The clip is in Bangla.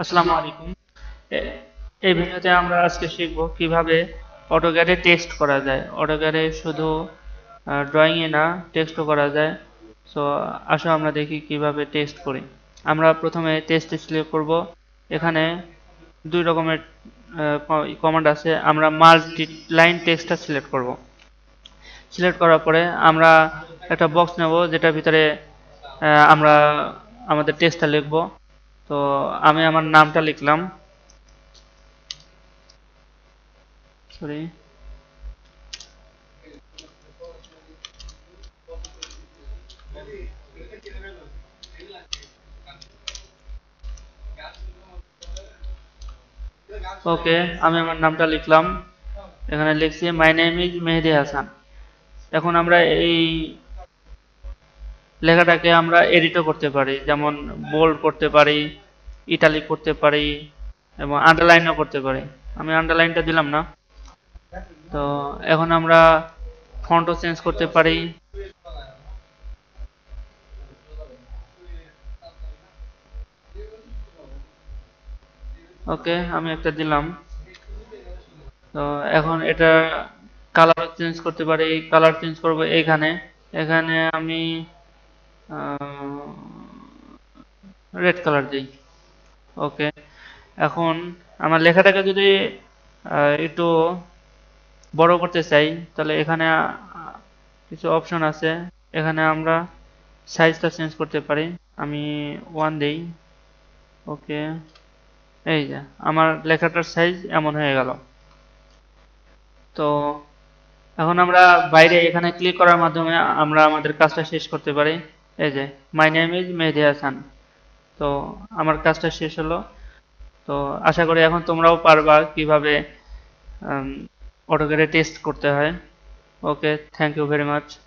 আসসালামু আলাইকুম। এ- এই ভিডিওতে আমরা আজকে শিখব কিভাবে অটোক্যাডে টেক্সট করা যায়। অটোক্যাডে শুধু ড্রয়িং এ না, টেক্সটও করা যায়। সো আসো আমরা দেখি কিভাবে টেক্সট করি। আমরা প্রথমে টেক্সট সিলেক্ট করব। এখানে দুই রকমের কমান্ড আছে। আমরা মাল্টি লাইন টেক্সটটা সিলেক্ট করব। সিলেক্ট করার পরে আমরা একটা বক্স নেব যেটার ভিতরে আমরা আমাদের টেক্সটটা লিখব। তো আমি আমার নামটা লিখলাম, সরি। ওকে, আমি আমার নামটা লিখলাম। এখানে লিখছি my name is Mehedi Hasan. এখন আমরা এই লেখাটাকে আমরা এডিটও করতে পারি, যেমন বোল্ড করতে পারি, ইটালিক করতে পারি এবং আন্ডারলাইনও করতে পারি। আমি আন্ডারলাইনটা দিলাম না। তো এখন আমরা ফন্টও চেঞ্জ করতে পারি। ওকে, আমি একটা দিলাম। তো এখন এটা কালার চেঞ্জ করতে পারি। কালার চেঞ্জ করব এইখানে। এখানে আমি রেড কালার দিই। ওকে, এখন আমার লেখাটাকে যদি একটু বড় করতে চাই, তাহলে এখানে কিছু অপশন আছে। এখানে আমরা সাইজটা চেঞ্জ করতে পারি। আমি 1 দেই। ওকে, এই যে আমার লেখাটার সাইজ এমন হয়ে গেল। তো এখন আমরা বাইরে এখানে ক্লিক করার মাধ্যমে আমরা আমাদের কাজটা শেষ করতে পারি। এই যে my name is Mehedi Hasan. তো আমার কাজটা শেষ হলো। তো আশা করি এখন তোমরাও পারবা কিভাবে অটোক্যাডে টেস্ট করতে হয়। ওকে, থ্যাংক ইউ ভেরি মাচ।